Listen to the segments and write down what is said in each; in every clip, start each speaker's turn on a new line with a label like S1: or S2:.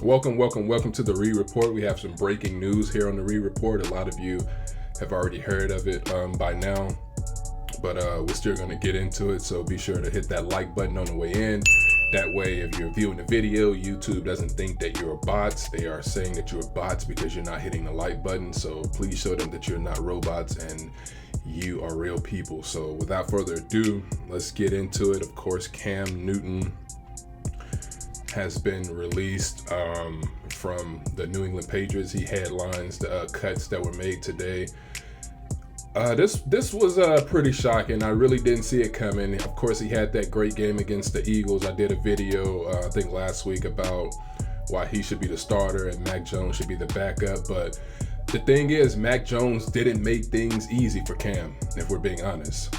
S1: Welcome to the Reed Report. We have some breaking news here on the Reed Report. A lot of you have already heard of it by now, but we're still going to get into it, so be sure to hit that like button on the way in. That way, if you're viewing the video, YouTube doesn't think that you're bots. They are saying that you're bots because you're not hitting the like button, so please show them that you're not robots and you are real people. So without further ado, let's get into it. Of course, Cam Newton has been released from the New England Patriots. He headlines the cuts that were made today. This was pretty shocking. I really didn't see it coming. Of course, he had that great game against the Eagles. I did a video, I think last week, about why he should be the starter and Mac Jones should be the backup. But the thing is, Mac Jones didn't make things easy for Cam, if we're being honest.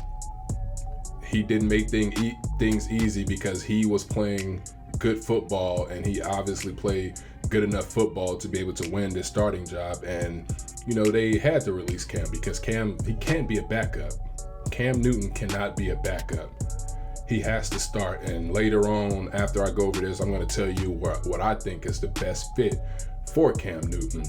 S1: He didn't make things easy because he was playing good football, and he obviously played good enough football to be able to win this starting job. And you know, they had to release Cam because he can't be a backup. Cam Newton cannot be a backup. He has to start. And later on, after I go over this, I'm going to tell you what I think is the best fit for Cam Newton.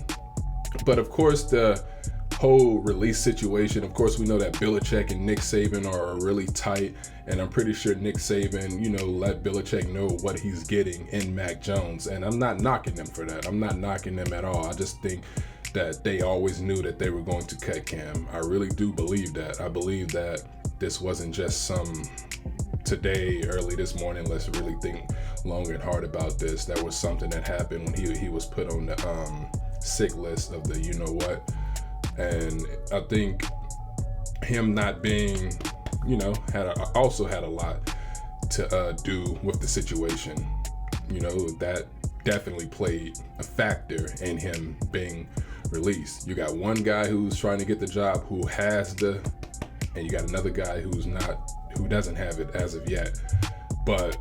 S1: But of course, the whole release situation, of course, we know that Belichick and Nick Saban are really tight, and I'm pretty sure Nick Saban, let Belichick know what he's getting in Mac Jones. And I'm not knocking them for that. I'm not knocking them at all. I just think that they always knew that they were going to cut Cam. I really do believe that. I believe that this wasn't just some today, early this morning, let's really think long and hard about this. That was something that happened when he was put on the sick list of the you-know-what. And I think him not being, also had a lot to do with the situation. That definitely played a factor in him being released. You got one guy who's trying to get the job who has and you got another guy who doesn't have it as of yet. But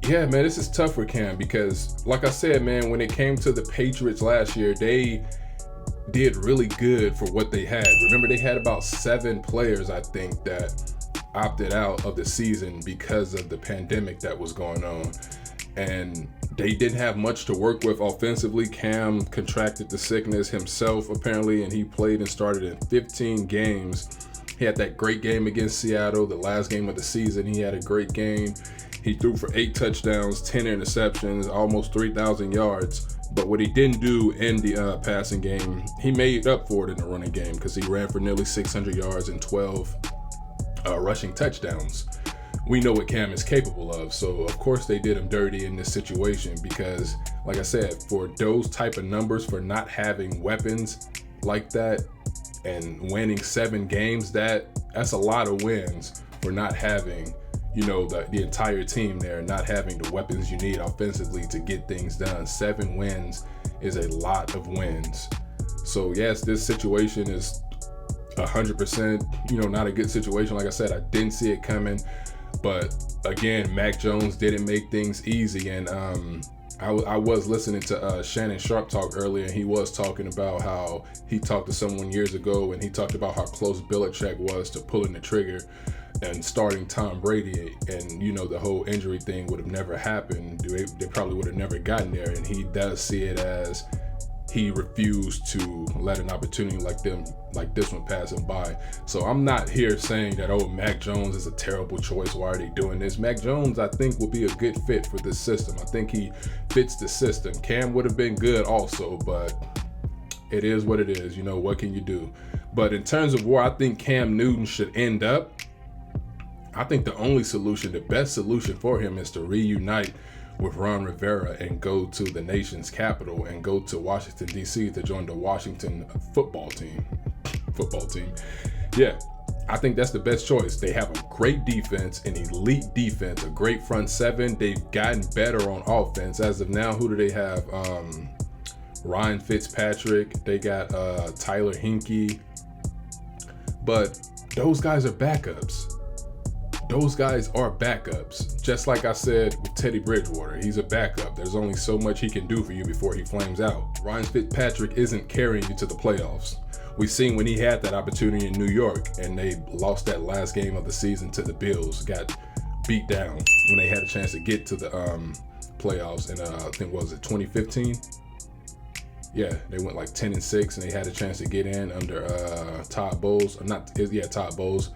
S1: yeah, man, this is tough for Cam because, like I said, man, when it came to the Patriots last year, they did really good for what they had. Remember, they had about 7 players, I think, that opted out of the season because of the pandemic that was going on. And they didn't have much to work with offensively. Cam contracted the sickness himself, apparently, and he played and started in 15 games. He had that great game against Seattle, the last game of the season. He had a great game. He threw for 8 touchdowns, 10 interceptions, almost 3,000 yards. But what he didn't do in the passing game, he made up for it in the running game because he ran for nearly 600 yards and 12 rushing touchdowns. We know what Cam is capable of. So, of course, they did him dirty in this situation because, like I said, for those type of numbers, for not having weapons like that and winning 7 games, that's a lot of wins for not having the entire team there, not having the weapons you need offensively to get things done. 7 wins is a lot of wins. So yes, this situation is 100%, not a good situation. Like I said, I didn't see it coming. But again, Mac Jones didn't make things easy. And I was listening to Shannon Sharp talk earlier, and he was talking about how he talked to someone years ago, and he talked about how close Belichick was to pulling the trigger and starting Tom Brady, and the whole injury thing would have never happened. They probably would have never gotten there. And he does see it as he refused to let an opportunity like this one pass him by. So I'm not here saying that, Mac Jones is a terrible choice. Why are they doing this? Mac Jones, I think, will be a good fit for this system. I think he fits the system. Cam would have been good also, but it is what it is. What can you do? But in terms of where I think Cam Newton should end up, I think the only solution, the best solution for him, is to reunite with Ron Rivera and go to the nation's capital and go to Washington, D.C. to join the Washington football team. Yeah, I think that's the best choice. They have a great defense, an elite defense, a great front 7. They've gotten better on offense. As of now, who do they have? Ryan Fitzpatrick. They got Tyler Hinkey. But those guys are backups. Just like I said with Teddy Bridgewater, he's a backup. There's only so much he can do for you before he flames out. Ryan Fitzpatrick isn't carrying you to the playoffs. We've seen when he had that opportunity in New York and they lost that last game of the season to the Bills, got beat down when they had a chance to get to the playoffs in I think, what was it, 2015? Yeah, they went like 10-6, and they had a chance to get in under Todd Bowles. Todd Bowles.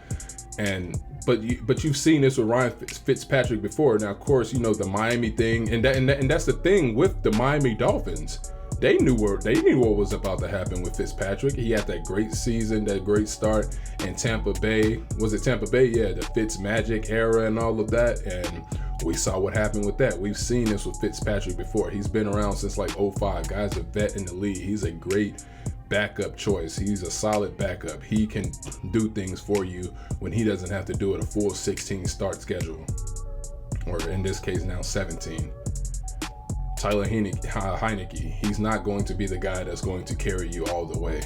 S1: But you've seen this with Ryan Fitzpatrick before. Now, of course, you know the Miami thing, and that's the thing with the Miami Dolphins. They knew what was about to happen with Fitzpatrick. He had that great season, that great start in Tampa Bay. Was it Tampa Bay? Yeah, the Fitz Magic era and all of that. And we saw what happened with that. We've seen this with Fitzpatrick before. He's been around since like 2005. Guy's a vet in the league. He's a great backup choice. He's a solid backup. He can do things for you when he doesn't have to do it a full 16 start schedule, or in this case now 17. Tyler Heineke, he's not going to be the guy that's going to carry you all the way.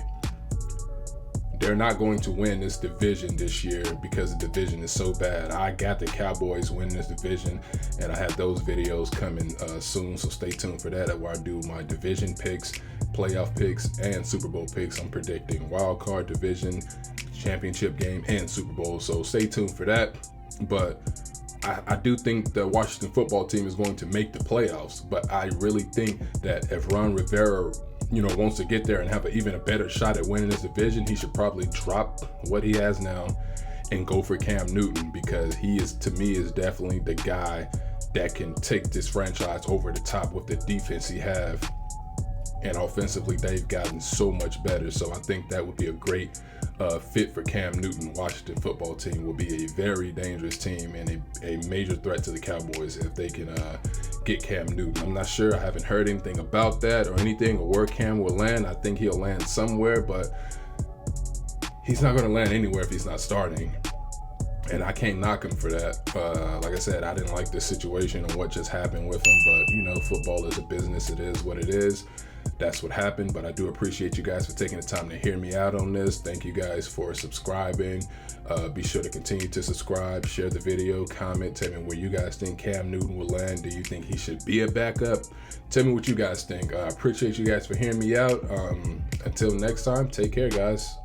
S1: They're not going to win this division this year because the division is so bad. I got the Cowboys winning this division, and I have those videos coming soon, so stay tuned for that, where I do my division picks, playoff picks, and Super Bowl picks. I'm predicting wild card, division, championship game, and Super Bowl, so stay tuned for that. But I do think the Washington football team is going to make the playoffs, but I really think that if Ron Rivera, wants to get there and have even a better shot at winning this division, he should probably drop what he has now and go for Cam Newton, because he is, to me, is definitely the guy that can take this franchise over the top with the defense he have. And offensively, they've gotten so much better. So I think that would be a great fit for Cam Newton. Washington football team will be a very dangerous team and a major threat to the Cowboys if they can get Cam Newton. I'm not sure. I haven't heard anything about that or anything, or where Cam will land. I think he'll land somewhere, but he's not going to land anywhere if he's not starting. And I can't knock him for that. Like I said, I didn't like this situation and what just happened with him, but football is a business. It is what it is. That's what happened, but I do appreciate you guys for taking the time to hear me out on this. Thank you guys for subscribing. Be sure to continue to subscribe, share the video, comment, tell me where you guys think Cam Newton will land. Do you think he should be a backup? Tell me what you guys think. I appreciate you guys for hearing me out. Until next time, take care, guys.